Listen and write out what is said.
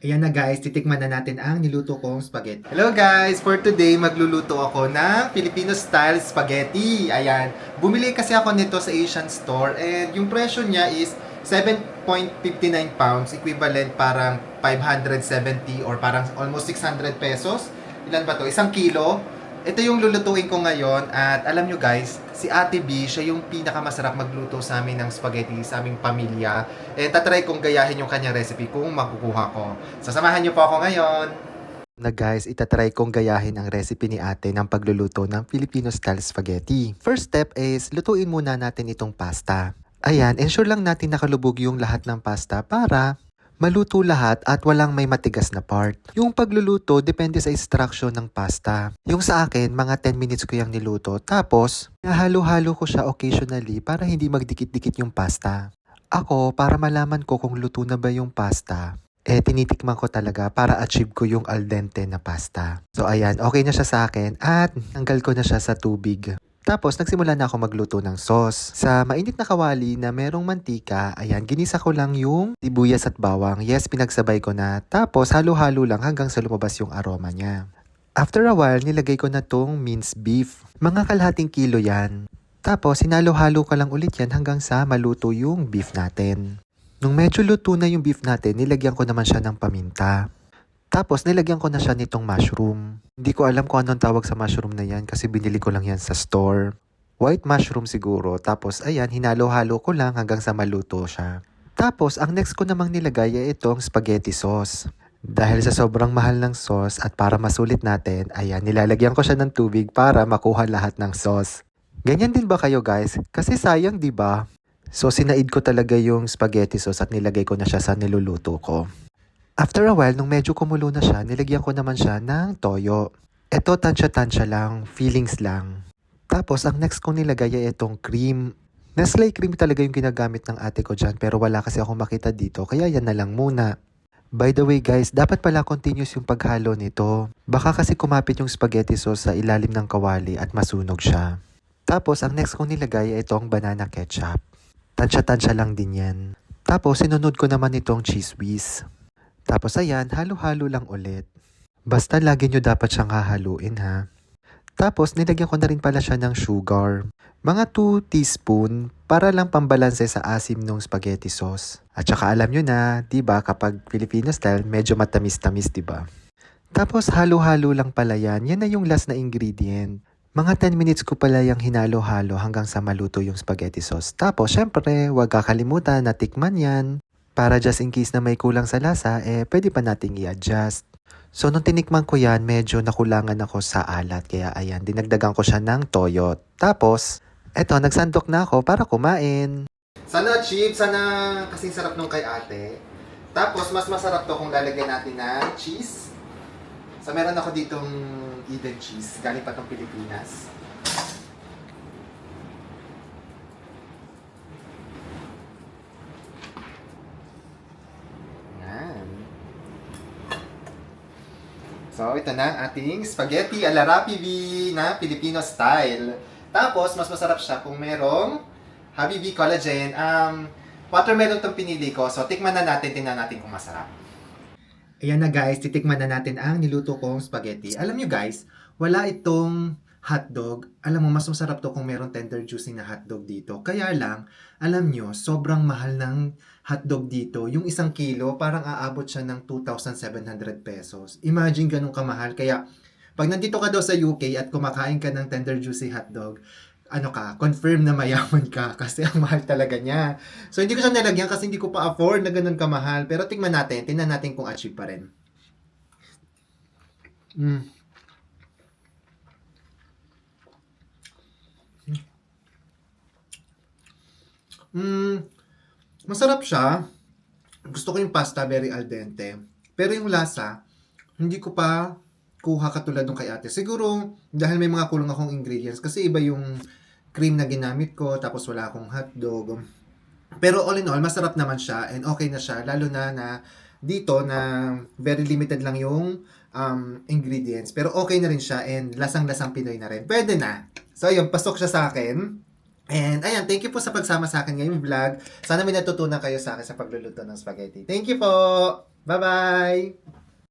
Ayan na guys, titikman na natin ang niluto kong spaghetti. Hello guys! For today, magluluto ako ng Filipino style spaghetti. Ayan, bumili kasi ako nito sa Asian store and yung presyo niya is 7.59 pounds, equivalent parang 570 or parang almost 600 pesos. Ilan ba to? Isang kilo. Ito yung lulutuin ko ngayon at alam nyo guys, si Ate B, siya yung pinakamasarap magluto sa amin ng spaghetti sa aming pamilya. Tatry kong gayahin yung kanyang recipe kung makukuha ko. Sasamahan nyo po ako ngayon. Na guys, itatry kong gayahin ang recipe ni ate ng pagluluto ng Filipino style spaghetti. First step is, lutuin muna natin itong pasta. Ayan, ensure lang natin nakalubog yung lahat ng pasta para maluto lahat at walang may matigas na part. Yung pagluluto, depende sa instruction ng pasta. Yung sa akin, mga 10 minutes ko yung niluto. Tapos, nahalo-halo ko siya occasionally para hindi magdikit-dikit yung pasta. Ako, para malaman ko kung luto na ba yung pasta, tinitikman ko talaga para achieve ko yung al dente na pasta. So ayan, okay na siya sa akin at tanggal ko na siya sa tubig. Tapos, nagsimula na ako magluto ng sauce. Sa mainit na kawali na merong mantika, ayan, ginisa ko lang yung sibuyas at bawang. Yes, pinagsabay ko na. Tapos, halo-halo lang hanggang sa lumabas yung aroma niya. After a while, nilagay ko na tong minced beef. Mga kalahating kilo yan. Tapos, hinalo-halo ka lang ulit yan hanggang sa maluto yung beef natin. Nung medyo luto na yung beef natin, nilagyan ko naman siya ng paminta. Tapos, nilagyan ko na siya nitong mushroom. Hindi ko alam kung anong tawag sa mushroom na yan kasi binili ko lang yan sa store. White mushroom siguro. Tapos, ayan, hinalo-halo ko lang hanggang sa maluto siya. Tapos, ang next ko namang nilagay ay itong spaghetti sauce. Dahil sa sobrang mahal ng sauce at para masulit natin, ayan, nilalagyan ko siya ng tubig para makuha lahat ng sauce. Ganyan din ba kayo guys? Kasi sayang, di ba? So, sinaid ko talaga yung spaghetti sauce at nilagay ko na siya sa niluluto ko. After a while, nung medyo kumulo na siya, nilagyan ko naman siya ng toyo. Ito, tansya-tansya lang, feelings lang. Tapos, ang next kong nilagay ay itong cream. Nestle cream talaga yung ginagamit ng ate ko dyan, pero wala kasi akong makita dito, kaya yan na lang muna. By the way guys, dapat pala continuous yung paghalo nito. Baka kasi kumapit yung spaghetti sauce sa ilalim ng kawali at masunog siya. Tapos, ang next kong nilagay ay itong banana ketchup. Tansya-tansya lang din yan. Tapos, sinunod ko naman itong cheese whiz. Tapos ayan, halo-halo lang ulit. Basta lagi nyo dapat siyang hahaluin ha. Tapos nilagyan ko na rin pala siya ng sugar. Mga 2 teaspoon para lang pambalanse sa asim ng spaghetti sauce. At saka alam nyo na, di ba kapag Filipino style, medyo matamis-tamis, di ba? Tapos halo-halo lang pala yan. Yan na yung last na ingredient. Mga 10 minutes ko pala yung hinalo-halo hanggang sa maluto yung spaghetti sauce. Tapos syempre, huwag kakalimutan na tikman yan. Para just in case na may kulang sa lasa, pwede pa nating i-adjust. So, nung tinikman ko yan, medyo nakulangan ako sa alat. Kaya, ayan, dinagdagan ko siya ng toyo. Tapos, eto, nagsandok na ako para kumain. Sana cheap, sana kasing sarap nung kay ate. Tapos, mas masarap to kung lalagyan natin ng cheese. So, meron ako ditong Eden cheese. Galing pa tong Pilipinas. So, ito na ang ating spaghetti ala Rappi na Filipino style. Tapos, mas masarap siya kung merong Habibi Collagen. Watermelon itong pinili ko. So, tikman na natin, tingnan natin kung masarap. Ayan na guys, titikman na natin ang niluto kong spaghetti. Alam nyo guys, wala itong hotdog. Alam mo, mas masarap to kung merong tender juicy na hotdog dito. Kaya lang, alam nyo, sobrang mahal ng hotdog dito. Yung 1 kilo, parang aabot siya ng 2,700 pesos. Imagine ganun kamahal. Kaya, pag nandito ka daw sa UK at kumakain ka ng tender juicy hotdog, ano ka, confirm na mayaman ka kasi ang mahal talaga niya. So, hindi ko siya nilagyan kasi hindi ko pa afford na ganun kamahal. Pero tingnan natin kung achieve pa rin. Masarap siya. Gusto ko yung pasta very al dente. Pero yung lasa, hindi ko pa kuha katulad nung kay ate. Siguro, dahil may mga kulang akong ingredients. Kasi iba yung cream na ginamit ko, tapos wala akong hotdog. Pero all in all, masarap naman siya and okay na siya. Lalo na dito na very limited lang yung ingredients. Pero okay na rin siya and lasang-lasang Pinoy na rin. Pwede na. So, yun, pasok siya sa akin. And ayan, thank you po sa pagsama sa akin ngayong vlog. Sana may natutunan kayo sa akin sa pagluluto ng spaghetti. Thank you po! Bye-bye!